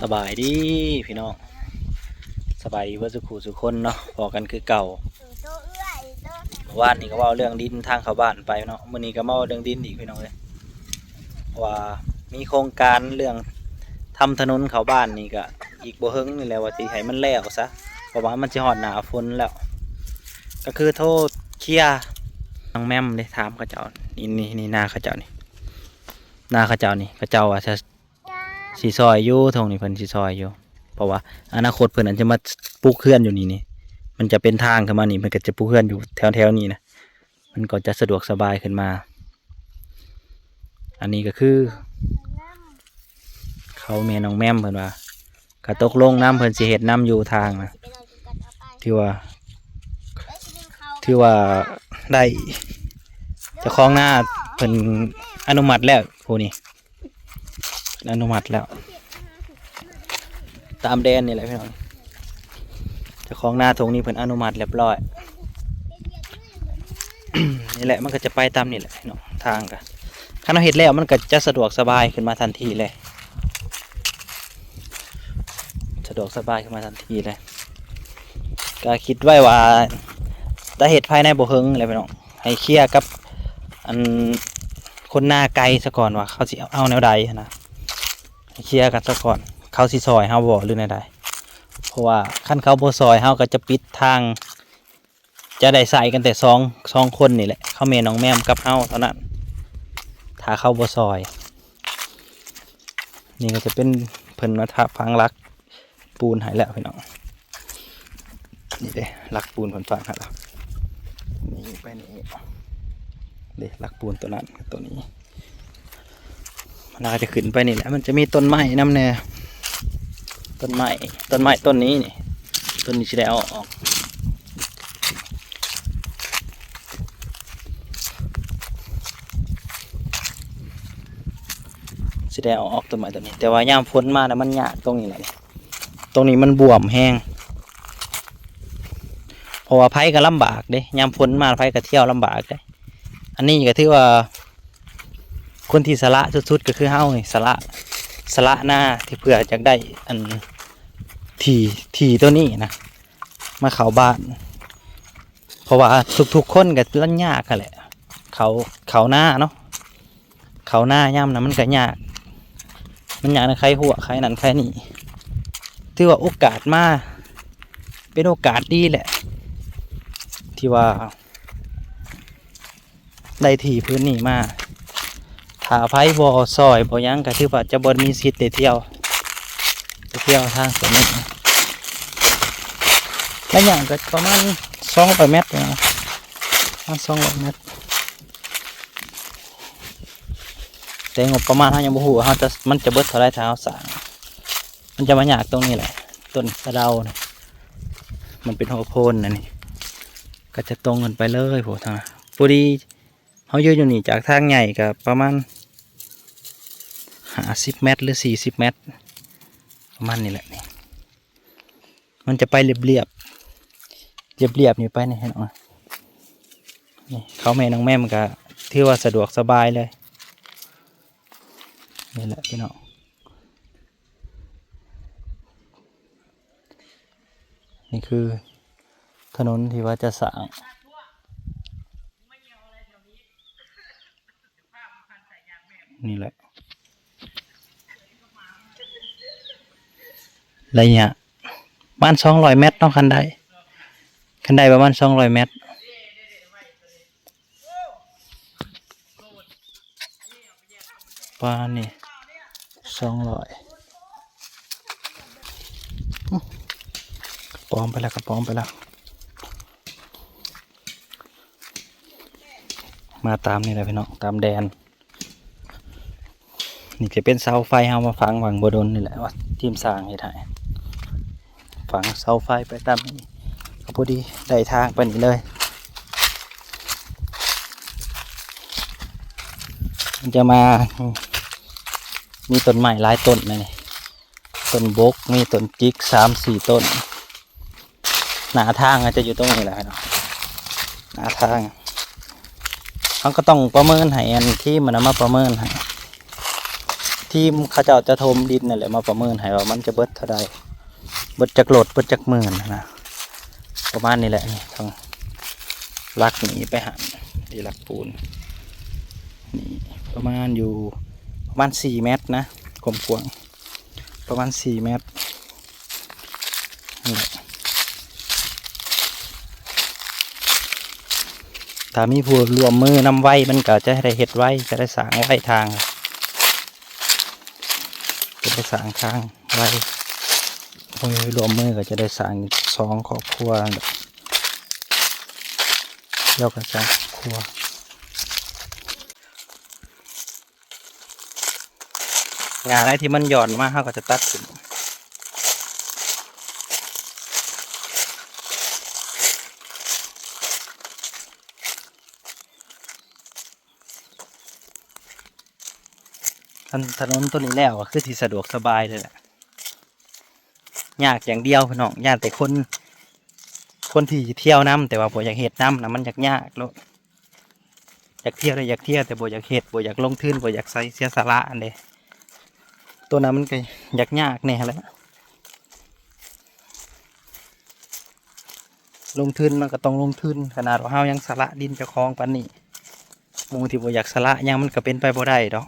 สบายดีพี่น้องสบายดีว่าสุขุสุคนเนาะพอกันคือเก่าว่านนี่ก็ว่าเรื่องดินทางเข้าบ้านไปเนาะมื้อนี้ก็มาเรื่องดินอีกพี่น้องเลยว่ามีโครงการเรื่องทำถนนเข้าบ้านนี่ก็อีกบ่เฮิงนี่แหละว่าสิให้มันแล้วซะเพราะว่ามันจะฮอดหน้าฝนแล้วก็คือโทษเคลียร์น้องแม่มได้ถามเขาเจ้านี่นาเขาเจ้านี่นาเขาเจ้านี่เขาเจ้าว่าจะสีซอยอยู่ทงนี่เพิ่นสีซอยอยู่เพราะว่าอนาคตเพิ่นอาจจะมาปลูกเขื่อนอยู่นี่มันจะเป็นทางขึ้นมานี่มันก็จะปลูกเขื่อนอยู่แถวนี้นะมันก็จะสะดวกสบายขึ้นมาอันนี้ก็คือเขาแม่น้องแม่มเพิ่นว่าก็ตกลงน้ำเพิ่นสิเฮ็ดน้ำอยู่ทางนะที่ว่าได้เจ้าของหน้าเพิ่นอนุมัติแล้วผู้นี้อนุมัติแล้วตามแดนนี่แหละพี่น้องเจ้าของหน้าทงนี้เพิ่นอนุมัติเรียบร้อย นี่แหละมันก็จะไปตามนี่แหละพี่น้องทางกันถ้าเราเห็นแล้วมันก็จะสะดวกสบายขึ้นมาทันทีเลยสะดวกสบายขึ้นมาทันทีเลยก็คิดไว้ว่าถ้าเห็ดภายในบ่เฮิงอะไรพี่น้องให้เคลียร์กับอันคนหน้าไกลซะก่อนว่าเขาสิเอาแนวใดนะให้เคลียร์กันซะก่อนเขาสิซอยเฮาบ่หรือแนวใดเพราะว่าขั้นเขาบ่ซอยเฮาก็จะปิดทางจะได้ใส่กันแต่สองคนนี่แหละเขาแม่น้องแม่มกับเฮาเท่านั้นถ้าเข้าบ่ซอยนี่ก็จะเป็นเพิ่นมาทับพังรักปูนหายแล้วพี่น้องนี่เด้รักปูนเพิ่นฟังให้แล้วนี่ไปนี่เด้รักปูนตัวนั้นตัวนี้มันน่าจะขึ้นไปนี่แหละมันจะมีต้นไม้น้ำแน่ต้นไม้ต้นนี้นี่ต้นนี้สิได้เอาออกสิได้เอาออกต้นไม้ต้นนี้แต่ว่ายามฝนมาแล้วมันยากตรงนี้แหละตรงนี้มันบวมแห้งเพราะว่าไผก็ลำบากเด้ยามฝนมาไผก็เที่ยวลำบากเด้อันนี้ก็ถือว่าคนที่สละสุดๆก็คือเฮานี่สละหน้าที่เพื่อจะได้อันที่ตัวนี้นะมาเข้าบ้านเพราะว่าทุกคนก็ลันยากกันแหละเขาหน้าเนาะเขาหน้าย่ำนะมันก็ยากมันอยากนะใครหัวใครนั่นใครนี่ถือว่าโอกาสมาเป็นโอกาสดีแหละที่ว่าได้ที่พื้นนี่มาถ้าไผบ่อซอยบ่ยังก็ถือว่าจะบ่มีสิทธิ์ได้เที่ยวทางสวนนี้และอย่างก็ประมาณ200 เมตรนะ200 เมตรแต่งบประมาณเฮายังบ่ฮู้ว่ามันจะเบิดเท่าไรถ้าเฮาสร้างมันจะมายากตรงนี้แหละต้นสะเดาเนี่ยมันเป็นหัวโพนนะนี่ก็จะตรงกันไปเลยพวกทางพอดีเขาอยู่นี่จากทางใหญ่ก็ประมาณ50 เมตรหรือ40 เมตรประมาณนี้แหละนี่มันจะไปเรียบนี่ไปนี่เห็นไหมนี่เขาแม่น้องแม่มันก็ถือว่าสะดวกสบายเลยนี่แหละพี่น้องนี่คือถนนที่ว่าจะสร้างนี่แหละระยะประมาณ200 เมตรเนาะคันใดประมาณ200 เมตรประมาณนี้200ปอมไปแล้วมาตามนี่แหละพี่น้องตามแดนนี่จะเป็นเสาไฟเฮามาฝังหวังบดนนี่แหละว่าทีมสร้างให้ถ่ายฝังเสาไฟไปตามนี้ก็พอดีได้ทางไปนี่เลยมันจะมามีต้นไม้หลายต้นนี่ต้นบกมีต้นจิก3-4 ต้นหน้าทางจะอยู่ตรงนี้แหละเนาะหน้าทางเขาก็ต้องประเมินให้อันที่มันมาประเมินให้ ทีมเขาเจ้าจะทมดินนั่นแหละมาประเมินให้ว่ามันจะเบิดเท่าใดเบิดจักโหลดเบิดจักหมื่นนะประมาณนี้แหละนี่ทางลักหนีไปหันดีลักปูนนี่ประมาณอยู่ประมาณ4 เมตรนะกลมกวางประมาณ4 เมตรนี่ถ้ามีผู้รวมมือนำไว้มันก็จะได้เห็ดไว้จะได้สร้างไว้ทางจะได้สร้างทางไว้ผู้รวมมือก็จะได้สร้าง2 ครอบครัวเดียวกัน2 ครอบครัวงานอะไรที่มันหย่อนมากเขาก็จะตัดขึ้นถนนตัวนี้แล้วคือที่สะดวกสบายเลยแหละยากอย่างเดียวพี่น้องยากแต่คนที่เที่ยวน้ำแต่ว่าบ่อยากเห็ดน้ำนะมันยากแล้วอยากเที่ยวเลยอยากเที่ยวแต่บ่อยากเห็ดบ่อยากลงทุนบ่อยากใส่เสียสละอันเดตัวนั้นมันก็ยากแน่แล้วลงทุนมันก็ต้องลงทุนขนาดว่าเฮายังสละดินเจ้าของปานนี้หมู่ที่บ่อยากสละยังมันก็เป็นไปบ่ได้ดอก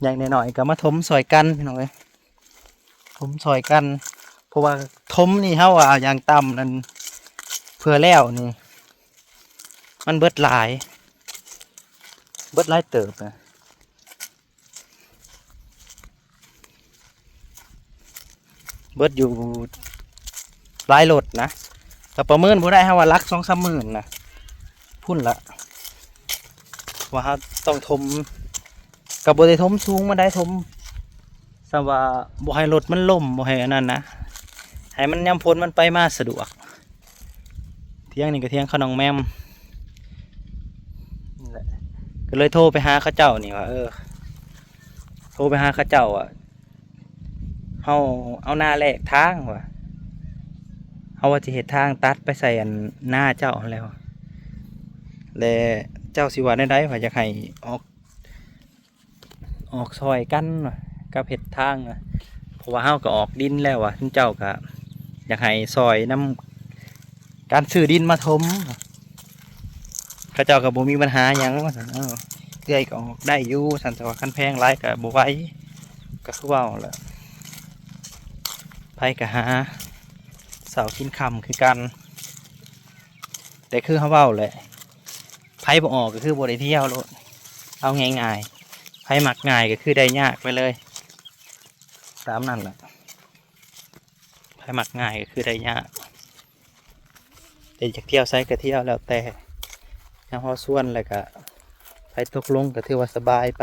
อย่างน้อยๆก็มาถมซอยกันพี่น้องเอ้ยถมซอยกันเพราะว่าถมนี่เฮาว่าอย่างต่ำนั่นเพื่อแล้วนี่มันเบิดหลายเติบนะเบิดอยู่หลายโหลดนะแต่ประเมินบ่ได้เฮาว่าลัก2-3 หมื่นนะพุ่นละว่าเฮาต้องถมกับบ่ได้ถมสูงมาได้ถมซะว่าบ่ให้รถมันล่มบ่ให้อันนั้นนะให้มันยามฝนมันไปมาสะดวกเที่ยงนี่ก็เที่ยงขนมแมมนี่แหละก็เลยโทรไปหาเขาเจ้านี่ว่าโทรไปหาเขาเจ้าอ่ะเฮาเอาหน้าแลกทางว่ะเฮาว่าสิเฮ็ดทางตัดไปใส่อันหน้าเจ้าแล้วและเจ้าสิว่าได้ว่าอยากให้ออกซอยกันกับเฮ็ดทางเพราะว่าเฮาก็ออกดินแล้วว่ะเจ้าก็อยากให้ซอยนำการซื้อดินมาถมเขาเจ้าก็บ่มีปัญหาหยังว่าซั่นเอื้อยก็ออกได้อยู่ซั่นแต่ว่าคันแพงหลายก็บ่ไหวก็คือว่าแหละไผก็หาเสากินค่ำคือกันแต่คือเฮาเว้าแหละไผบ่ออกก็คือบ่ได้เที่ยวโลดเอาง่ายๆไผมักง่ายก็คือได้ยากไปเลยตามนั่นแหละไผมักง่ายก็คือได้ยากแต่อยากเที่ยวไสก็เที่ยวแล้วแต่ถ้าเฮาส่วนแล้วก็ไผตกลงก็ถือว่าสบายไป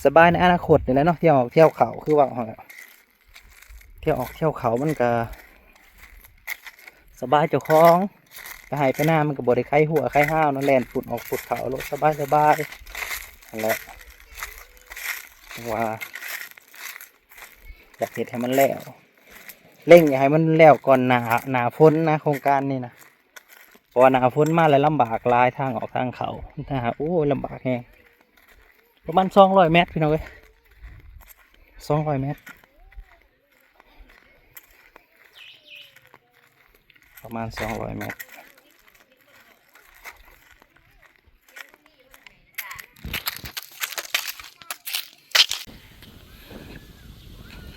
สบายในอนาคตนี่แหละเนาะเที่ยวออกเที่ยวเขาคือว่าเที่ยวออกเที่ยวเขามันก็สบายเจ้าของไปให้ไปหน้ามันก็บ่ได้ไข้หัวไข้ห้าวนั่นแหละฝุ่นออกฝุ่นเขารถสบายนั่นแหละว่าอยากเห็นให้มันแล้วเร่งอยากให้มันแล้วก่อนหนาฝนนะโครงการนี่นะเพราะว่าหนาฝนมาแล้วลำบากลายทางออกทางเขาถ้าหาโอ้ลำบากแฮงประมาณ200 เมตรพี่น้องเอ้ย200 เมตรประมาณ200 เมตร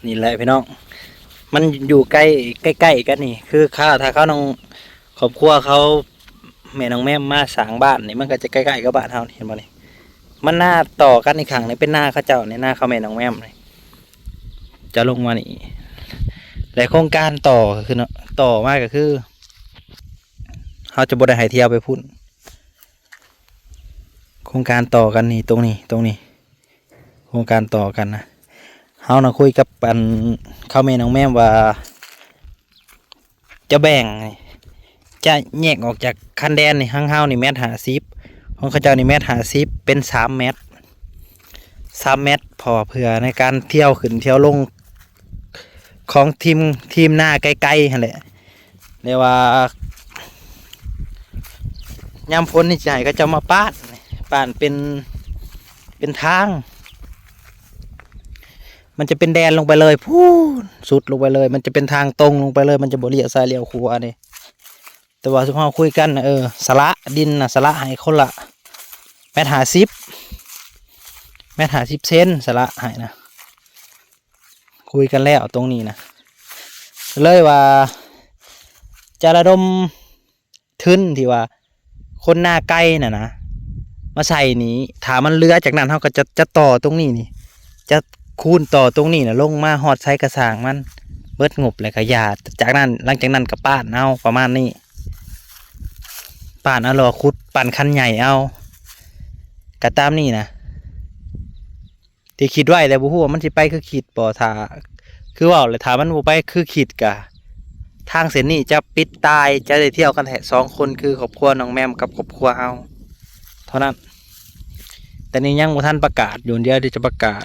นี่แหละพี่น้องมันอยู่ใกล้กันนี่คือถ้าเขาน้องครอบครัวเขาแม่น้องแม่มาสร้างบ้านนี่มันก็จะใกล้ๆกับบ้านเฮาเห็นบ่นี่มันหน้าต่อกันอีกครั้งนี่เป็นหน้าเขาเจ้านี่หน้าเขาแม่น้องแม่นี่จะลงมานี่และโครงการต่อคือเนาะต่อมากก็คือเขาจะบ่ได้ให้เที่ยวไปพุ่นโครงการต่อกันนี่ตรงนี้โครงการต่อกันนะเฮาคุยกับเขาแม่น้องแม่ว่าจะแบ่งจะแยกออกจากคันแดนนี่ห้างเฮานี่1.50 ของเขาเจ้านี่1.50เป็น3 เมตรพอเพื่อในการเที่ยวขึ้นเที่ยวลงของทีมหน้าไกลๆนั่นแหละเรียกว่ายามฝนนี่ใจก็จะมาป้านเป็นทาง มันจะเป็นแดนลงไปเลยพูนสุดลงไปเลย มันจะเป็นทางตรงลงไปเลยมันจะบ่เลี้ยวซ้ายเลี้ยวขวานี่แต่ว่าสุภาพคุยกันนะสละดินนะสละให้คนละ1.50 เซนสละให้นะคุยกันแล้วตรงนี้นะเลยว่าจะระดมทุนที่ว่าคนหน้าไกลน่ะนะมาใส่นี้ถามมันเรือจากนั้นเขาก็จะต่อตรงนี้นี่จะคูณต่อตรงนี้นะลงมาหอดใช้กระสางมันเบิดงบเลยก็ยาจากนั้นหลังจากนั้นก็ป้านเอาประมาณนี้ป้านเอาหล่อคุดปั่นคันใหญ่เอากระตามนี่นะที่คิดไว้แต่บุหัวามันสิไปคือขีดปอทาคือว่าเลยถามมันบุไปคือขีดกะทางเส้นนี้จะปิดตายจะได้เที่ยวกันแค่2 คนคือครอบครัวน้องแมมกับครอบครัวเอาเท่านั้นแต่นี่ยังบ่ทันประกาศอยู่เดียวที่จะประกาศ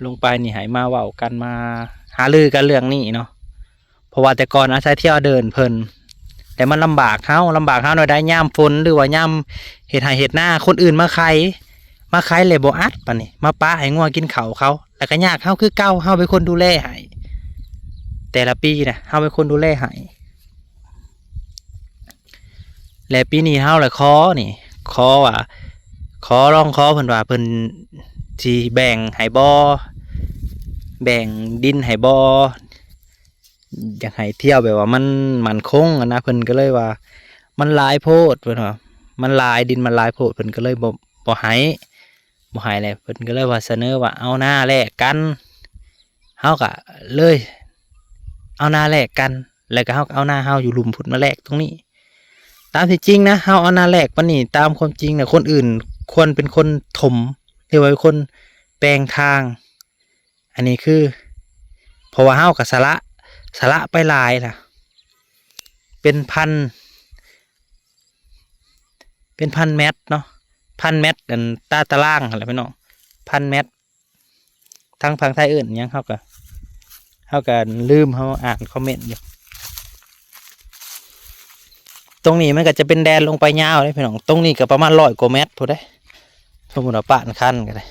ลงไปนี่หายมาเว้ากันมาหาลือกันเรื่องนี้เนาะเพราะว่าแต่ก่อนอาศัยเที่ยวเดินเพลินแต่มันลำบากเฮาหน่อยได้ย่ามฝนหรือว่าย่ามเห็ดไห่เห็ดหน้าคนอื่นมาใครเลยบ่อัดปะนี่มาป้าให้งัวกินเขาแล้วก็ยากเฮาคือเก่าเฮาเป็นคนดูแลให้แต่ละปีนะเฮาเป็นคนดูแลให้และปีนี้เฮาเลยขอว่าร้องขอเพิ่นว่าเพิ่นสิแบ่งให้บ่แบ่งดินให้บ่อยากให้เที่ยวแบบว่ามันมั่นคงนะเพิ่นก็เลยว่ามันหลายโพดเพิ่นว่ามันหลายดินมันหลายโพดเพิ่นก็เลยบ่ให้เลยเพิ่นก็เลยว่าเสนอว่าเอาหน้าแลกกันเฮาก็เลยเอาหน้าแลกกันแล้วก็เฮาเอาหน้าเฮาอยู่หลุมพุดมาแลกตรงนี้ตามที่จริงนะเฮาเอาหน้าแลกปานนี้ตามความจริงนะคนอื่นควรเป็นคนถมหรือว่าเป็นคนแปลงทางอันนี้คือเพราะว่าเฮาก็สละไปหลายล่ะเป็นพันเมตรเนาะ1,000 เมตรอันตารางอะไรพี่น้อง1,000 เมตรทั้งฝั่งไทยอื่นยังเขาก็ลืมเขาอ่านคอมเมนต์อยู่ตรงนี้มันก็จะเป็นแดนลงไปยาวเลยพี่น้องตรงนี้ก็ประมาณ100 กว่าเมตรพอได้สมมุติว่าป่านคันกันเลย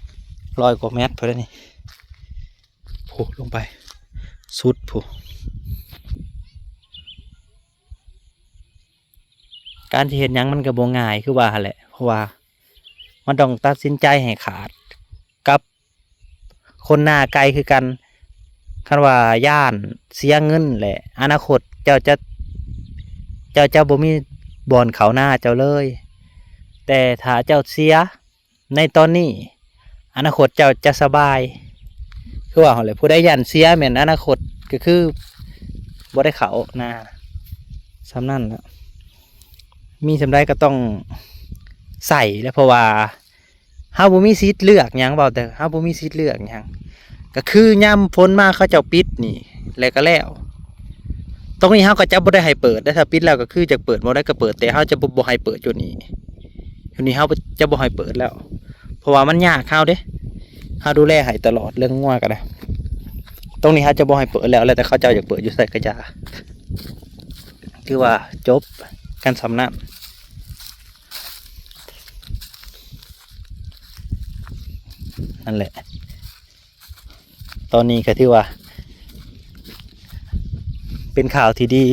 100 กว่าเมตรพอได้นี่โผล่ลงไปสุดผู้การที่เห็นยังมันก็บ่ง่ายคือว่าแหละเพราะว่ามันต้องตัดสินใจให้ขาดกับคนหน้าไกลคือกันคันว่าย่านเสียเงินแหละอนาคตเจ้าบ่มีบ่อนเขาหน้าเจ้าเลยแต่ถ้าเจ้าเสียในตอนนี้อนาคตเจ้าจะสบายคือว่าแหละผู้ใดย่านเสียแม่นอนาคตก็คือบ่ได้เขาหน้าสำนั่นแล้วมีสำได้ก็ต้องใส่แล้วเพราะว่าเฮาบ่มีสิทธิ์เลือกหยังเบาแต่เฮาบ่มีสิทธิ์เลือกหยังก็คือย่ำพ้นมาเขาเจ้าปิดนี่แล้วตรงนี้เฮาก็จะบ่ได้ให้เปิดได้ถ้าปิดแล้วก็คือจะเปิดบ่ได้ก็เปิดแต่เฮาจะบ่ให้เปิดจุดนี้เฮาจะบ่ให้เปิดแล้วเพราะว่ามันยากเฮาเด้เฮาดูแลให้ตลอดเรื่องงัวก็ได้ตรงนี้เฮาจะบ่ให้เปิดแล้วแต่เขาเจ้าอยากเปิดอยู่ใส่กระจาคือว่าจบกันสำนักนั่นแหละตอนนี้ก็ที่ว่าเป็นข่าวที่ดี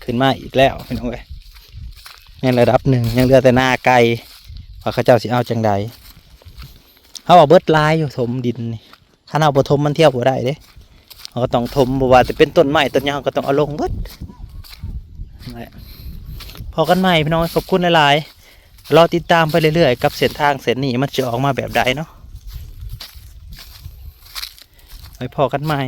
ขึ้นมาอีกแล้วพี่น้องเอ้ยในระดับหนึ่งยังเหลือแต่หน้าไกลว่าเขาเจ้าสิเอาจังใดเขาเอาเบิดลายอยู่ถมดินนี่ถ้าเอาบ่ถมมันเที่ยวบ่ได้เด้เขาก็ต้องถมบ่ว่าจะเป็นต้นไม้ต้นหญ้าก็ต้องเอาลงเบิดพอกันใหม่พี่น้องขอบคุณหลายๆรอติดตามไปเรื่อยๆกับเส้นทางเส้นนี้มันจะออกมาแบบใดเนาะไว้พอกันใหม่